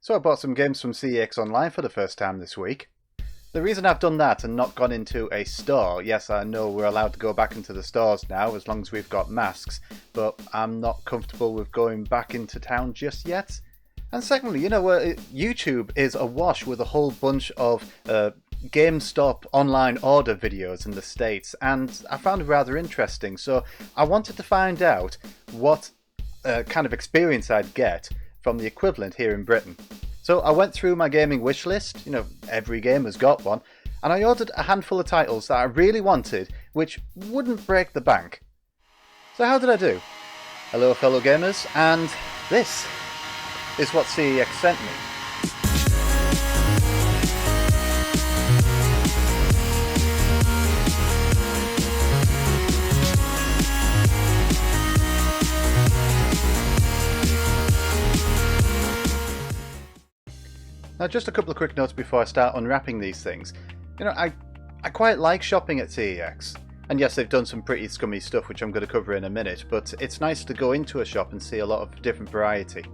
So I bought some games from CeX Online for the first time this week. The reason I've done that and not gone into a store, yes, I know we're allowed to go back into the stores now as long as we've got masks, but I'm not comfortable with going back into town just yet. And secondly, YouTube is awash with a whole bunch of GameStop online order videos in the States, and I found it rather interesting, so I wanted to find out what kind of experience I'd get from the equivalent here in Britain. So I went through my gaming wish list, every game has got one, and I ordered a handful of titles that I really wanted, which wouldn't break the bank. So how did I do? Hello fellow gamers, and this is what CeX sent me. Now just a couple of quick notes before I start unwrapping these things. I quite like shopping at CeX. And yes, they've done some pretty scummy stuff which I'm going to cover in a minute, but it's nice to go into a shop and see a lot of different variety.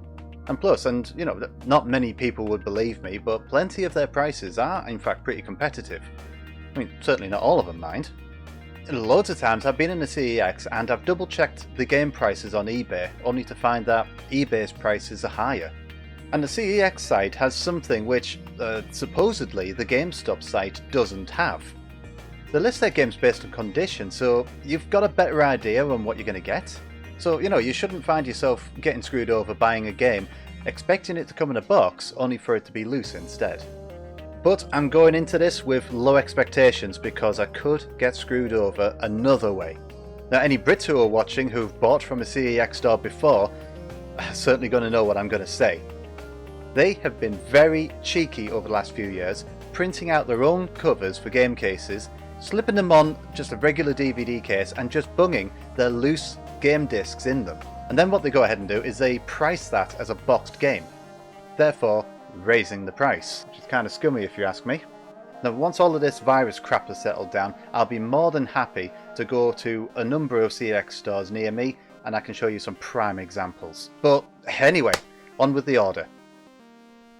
And plus, not many people would believe me, but plenty of their prices are in fact pretty competitive. I mean, certainly not all of them, mind. Loads of times I've been in the CeX and I've double checked the game prices on eBay, only to find that eBay's prices are higher. And the CeX site has something which, supposedly, the GameStop site doesn't have. They list their games based on condition, so you've got a better idea on what you're going to get. So, you shouldn't find yourself getting screwed over buying a game, expecting it to come in a box, only for it to be loose instead. But I'm going into this with low expectations because I could get screwed over another way. Now, any Brits who are watching who've bought from a CeX store before are certainly going to know what I'm going to say. They have been very cheeky over the last few years, printing out their own covers for game cases, slipping them on just a regular DVD case and just bunging their loose game discs in them. And then what they go ahead and do is they price that as a boxed game, therefore raising the price, which is kind of scummy if you ask me. Now once all of this virus crap has settled down, I'll be more than happy to go to a number of CeX stores near me and I can show you some prime examples. But anyway, on with the order.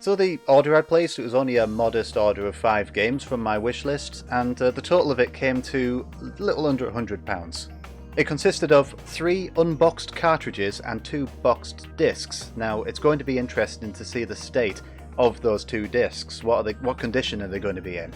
So the order I placed, it was only a modest order of 5 games from my wish list, and the total of it came to a little under £100. It consisted of 3 unboxed cartridges and 2 boxed discs. Now it's going to be interesting to see the state of those 2 discs. What condition are they going to be in?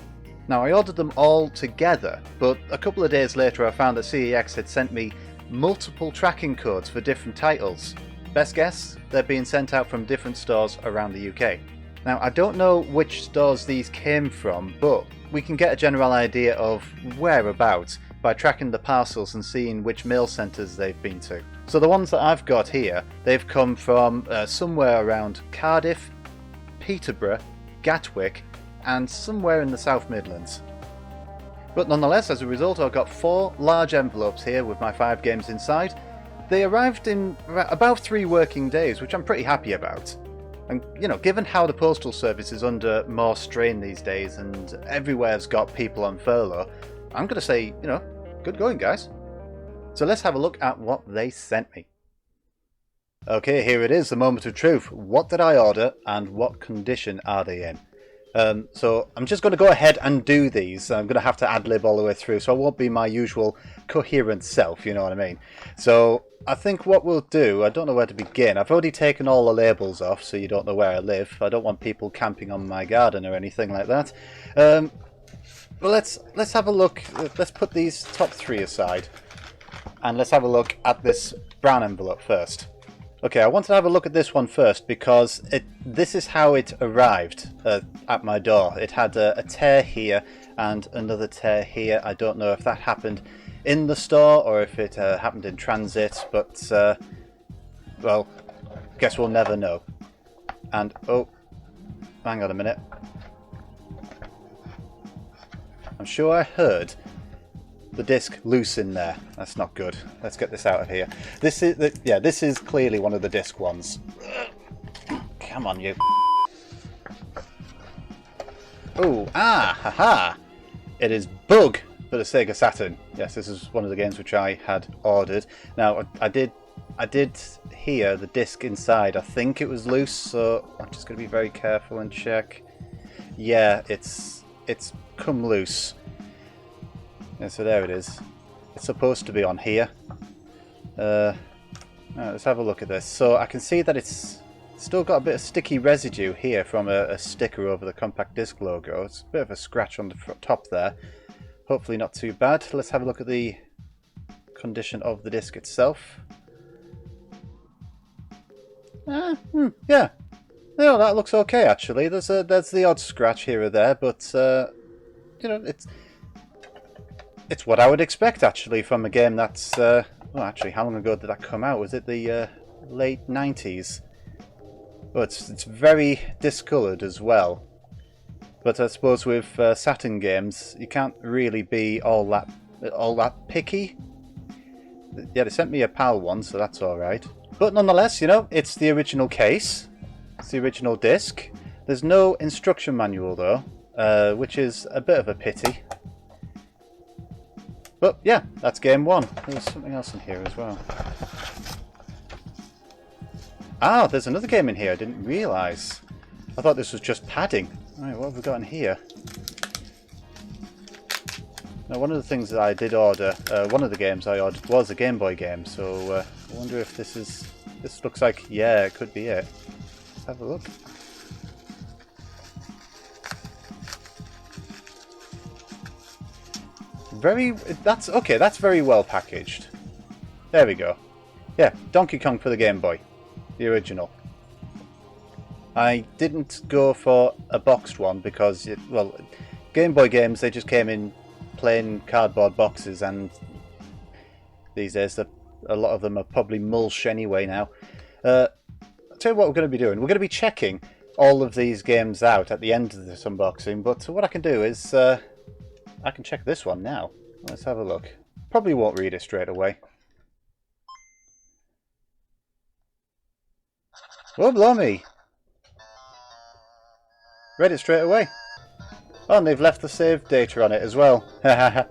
Now I ordered them all together, but a couple of days later I found that CeX had sent me multiple tracking codes for different titles. Best guess? They're being sent out from different stores around the UK. Now I don't know which stores these came from, but we can get a general idea of whereabouts by tracking the parcels and seeing which mail centres they've been to. So the ones that I've got here, they've come from somewhere around Cardiff, Peterborough, Gatwick and somewhere in the South Midlands. But nonetheless, as a result, I've got 4 large envelopes here with my 5 games inside. They arrived in about 3 working days, which I'm pretty happy about. And, given how the postal service is under more strain these days and everywhere's got people on furlough, I'm going to say, good going, guys. So let's have a look at what they sent me. Okay, here it is, the moment of truth. What did I order and what condition are they in? So I'm just going to go ahead and do these. I'm going to have to ad-lib all the way through, so I won't be my usual coherent self, you know what I mean? So I think what we'll do, I don't know where to begin. I've already taken all the labels off, so you don't know where I live. I don't want people camping on my garden or anything like that. But let's have a look. Let's put these top 3 aside, and let's have a look at this brown envelope first. Okay, I wanted to have a look at this one first because this is how it arrived at my door. It had a tear here and another tear here. I don't know if that happened in the store or if it happened in transit, but well, guess we'll never know. And oh, hang on a minute. I'm sure I heard the disc loose in there. That's not good. Let's get this out of here. This is clearly one of the disc ones. Come on, you. Oh, haha! It is Bug for the Sega Saturn. Yes, this is one of the games which I had ordered. Now, I did here, the disc inside, I think it was loose, so I'm just going to be very careful and check. Yeah, it's come loose. Yeah, so there it is. It's supposed to be on here. Right, let's have a look at this. So I can see that it's still got a bit of sticky residue here from a sticker over the compact disc logo. It's a bit of a scratch on the top there. Hopefully not too bad. Let's have a look at the condition of the disc itself. Yeah. No, that looks okay actually. There's the odd scratch here or there, but you know, it's what I would expect actually from a game that's well, actually, how long ago did that come out? Was it the late 90s? Oh, it's very discoloured as well. But I suppose with Saturn games, you can't really be all that picky. Yeah, they sent me a PAL one, so that's all right. But nonetheless, you know, it's the original case. It's the original disc. There's no instruction manual though, which is a bit of a pity. But yeah, that's game one. There's something else in here as well. Ah, there's another game in here. I didn't realise. I thought this was just padding. Right, what have we got in here? Now, one of the things that I did order, one of the games I ordered was a Gameboy game. So I wonder if this is. This looks like, yeah, it could be it. Let's have a look. That's okay, that's very well packaged. There we go. Yeah, Donkey Kong for the Game Boy. The original. I didn't go for a boxed one because, well, Game Boy games, they just came in plain cardboard boxes, and these days a lot of them are probably mulch anyway now. I'll tell you what we're going to be doing. We're going to be checking all of these games out at the end of this unboxing, but what I can do is I can check this one now. Let's have a look. Probably won't read it straight away. Oh, blimey! Read it straight away. Oh, and they've left the save data on it as well. Ah,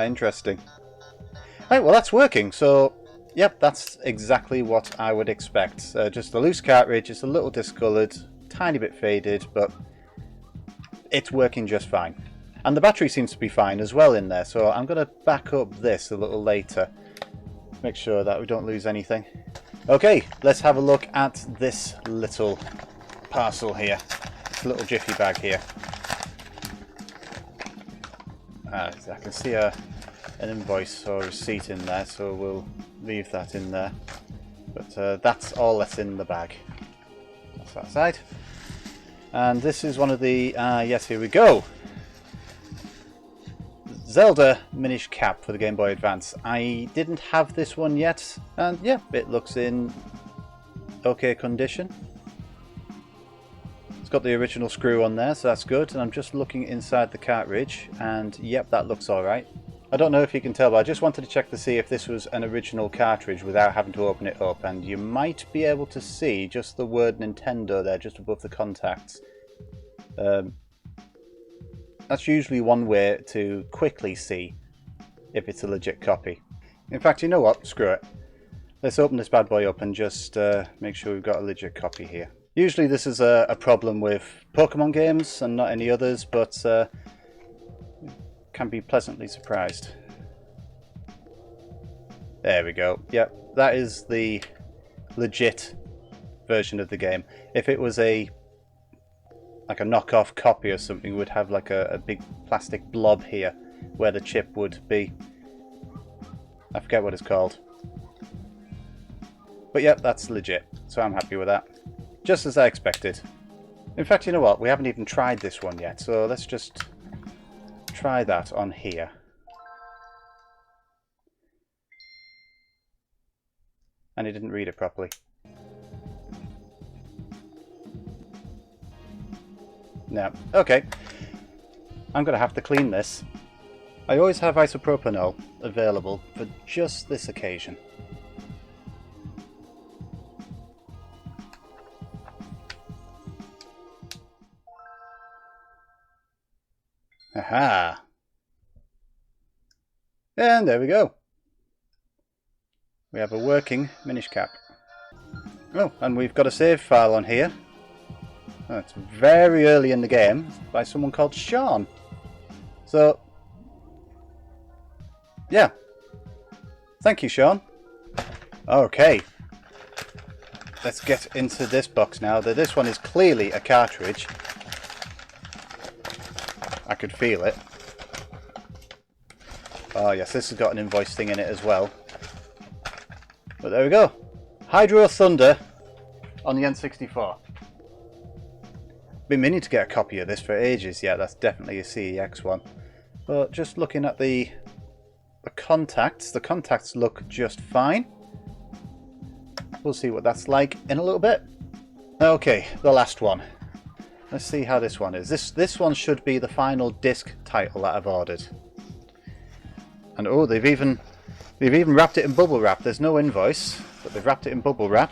interesting. Right, well that's working. So, yep, that's exactly what I would expect. Just a loose cartridge, it's a little discoloured, tiny bit faded, but it's working just fine. And the battery seems to be fine as well in there, so I'm going to back up this a little later. Make sure that we don't lose anything. Okay, let's have a look at this little parcel here. This little jiffy bag here. I can see an invoice or receipt in there, so we'll leave that in there. But that's all that's in the bag. That's that side. And this is one of the, yes, here we go. Zelda Minish cap for the Game Boy Advance. I didn't have this one yet, and yeah, it looks in okay condition. It's got the original screw on there, so that's good, and I'm just looking inside the cartridge, and yep, that looks alright. I don't know if you can tell, but I just wanted to check to see if this was an original cartridge without having to open it up, and you might be able to see just the word Nintendo there, just above the contacts. That's usually one way to quickly see if it's a legit copy. In fact, you know what? Screw it. Let's open this bad boy up and just make sure we've got a legit copy here. Usually this is a problem with Pokemon games and not any others, but can be pleasantly surprised. There we go. Yep, that is the legit version of the game. If it was like a knockoff copy or something, would have like a big plastic blob here where the chip would be. I forget what it's called. But yep, that's legit, so I'm happy with that. Just as I expected. In fact, you know what? We haven't even tried this one yet, so let's just try that on here. And it didn't read it properly. No. Okay. I'm going to have to clean this. I always have isopropanol available for just this occasion. Aha! And there we go. we have a working Minish cap. Oh, and we've got a save file on here. Oh, it's very early in the game by someone called Sean. So, yeah. Thank you, Sean. Okay. Let's get into this box now. This one is clearly a cartridge. I could feel it. Oh yes, this has got an invoice thing in it as well. But there we go. Hydro Thunder on the N64. Been meaning to get a copy of this for ages. Yeah, that's definitely a CEX one. But just looking at the contacts look just fine. We'll see what that's like in a little bit. Okay, the last one. Let's see how this one is. This one should be the final disc title that I've ordered. And oh, they've even wrapped it in bubble wrap. There's no invoice, but they've wrapped it in bubble wrap.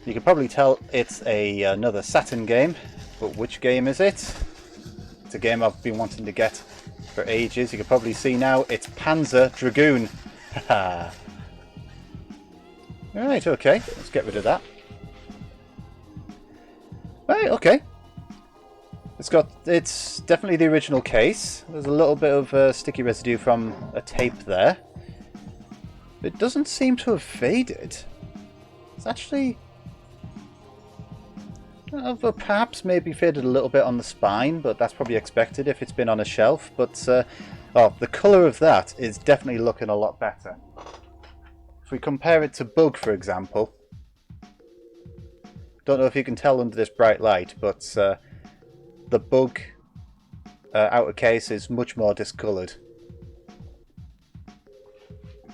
You can probably tell it's another Saturn game, but which game is it? It's a game I've been wanting to get for ages. You can probably see now it's Panzer Dragoon. Alright, okay, let's get rid of that. Right, okay. It's definitely the original case. There's a little bit of sticky residue from a tape there. It doesn't seem to have faded. It's actually perhaps maybe faded a little bit on the spine, but that's probably expected if it's been on a shelf. But the colour of that is definitely looking a lot better. If we compare it to Bug, for example, don't know if you can tell under this bright light, but the Bug outer case is much more discoloured.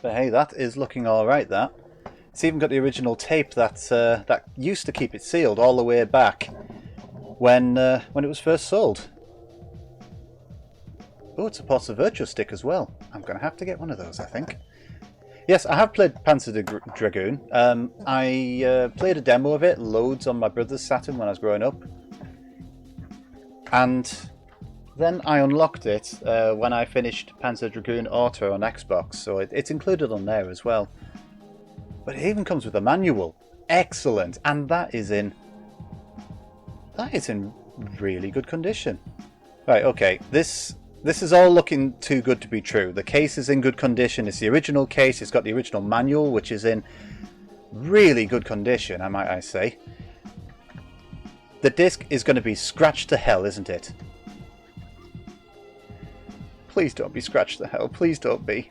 But hey, that is looking alright, that. It's even got the original tape that used to keep it sealed all the way back when it was first sold. Oh, it supports a Virtual Stick as well. I'm going to have to get one of those, I think. Yes, I have played Panzer Dragoon. I played a demo of it loads on my brother's Saturn when I was growing up. And then I unlocked it when I finished Panzer Dragoon Auto on Xbox, so it's included on there as well. But it even comes with a manual. Excellent! And that is in really good condition. Right, okay, this is all looking too good to be true. The case is in good condition. It's the original case. It's got the original manual, which is in really good condition, I say. The disc is going to be scratched to hell, isn't it? Please don't be scratched to hell. Please don't be.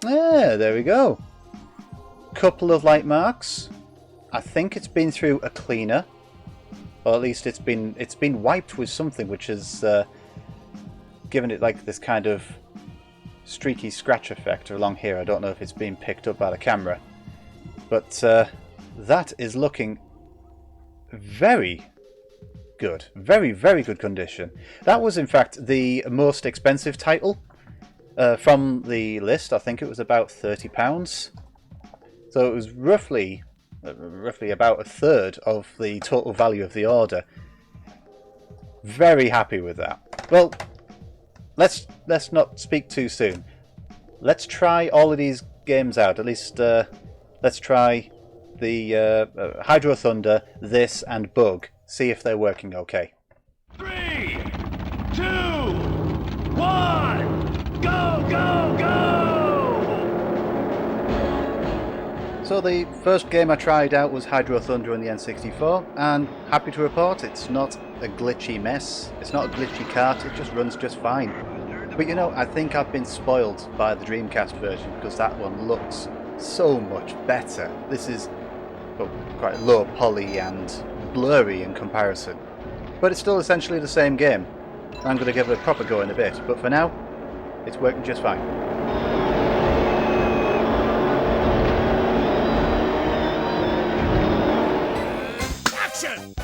Yeah, there we go. Couple of light marks. I think it's been through a cleaner. Or at least it's been wiped with something which has given it like this kind of streaky scratch effect along here. I don't know if it's being picked up by the camera. But that is looking very good. Very, very good condition. That was in fact the most expensive title from the list. I think it was about £30. So it was roughly about a third of the total value of the order. Very happy with that. Well, let's not speak too soon. Let's try all of these games out. At least let's try the Hydro Thunder, this, and Bug. See if they're working okay. 3, 2, 1, go, go, go! So the first game I tried out was Hydro Thunder on the N64, and happy to report it's not a glitchy mess. It's not a glitchy cart, it just runs just fine. But you know, I think I've been spoiled by the Dreamcast version because that one looks so much better. This is quite low poly and blurry in comparison. But it's still essentially the same game. I'm going to give it a proper go in a bit, but for now, it's working just fine. Action!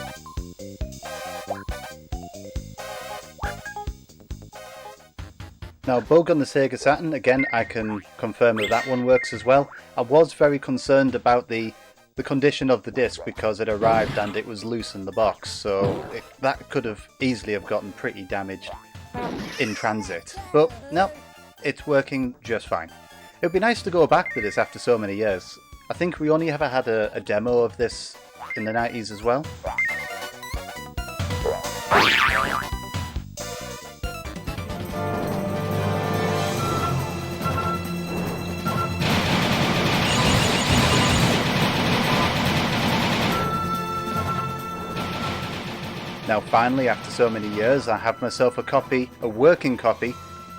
Now, Bug on the Sega Saturn, again, I can confirm that that one works as well. I was very concerned about the condition of the disc because it arrived and it was loose in the box, so that could have easily have gotten pretty damaged. in transit. But no, it's working just fine. It would be nice to go back to this after so many years. I think we only ever had a demo of this in the 90s as well. Now finally, after so many years, I have myself a working copy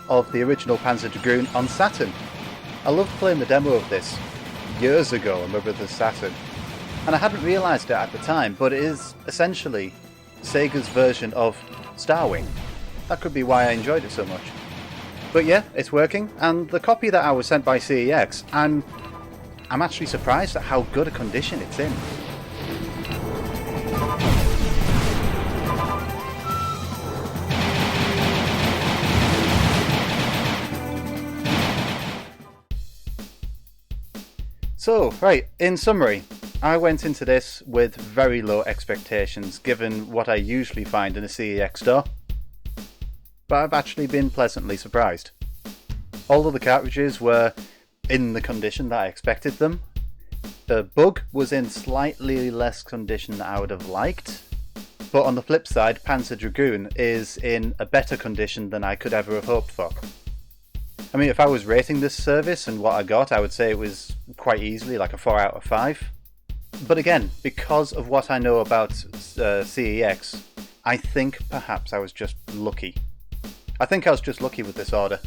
of the original Panzer Dragoon on Saturn. I loved playing the demo of this years ago on my brother's Saturn, and I hadn't realised it at the time, but it is essentially Sega's version of Starwing. That could be why I enjoyed it so much. But yeah, it's working, and the copy that I was sent by CeX, I'm actually surprised at how good a condition it's in. So, right, in summary, I went into this with very low expectations given what I usually find in a CeX store, but I've actually been pleasantly surprised. All of the cartridges were in the condition that I expected them. The bug was in slightly less condition than I would have liked, but on the flip side, Panzer Dragoon is in a better condition than I could ever have hoped for. I mean, if I was rating this service and what I got, I would say it was quite easily like a 4 out of 5. But again, because of what I know about CeX, I think perhaps I was just lucky. I think I was just lucky with this order.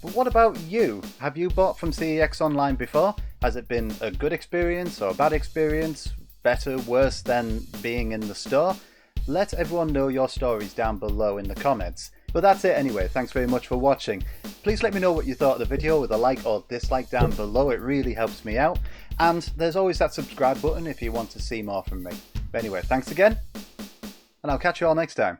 But what about you? Have you bought from CeX online before? Has it been a good experience or a bad experience? Better, worse than being in the store? Let everyone know your stories down below in the comments. But that's it anyway, thanks very much for watching. Please let me know what you thought of the video with a like or dislike down below, it really helps me out. And there's always that subscribe button if you want to see more from me. But anyway, thanks again, and I'll catch you all next time.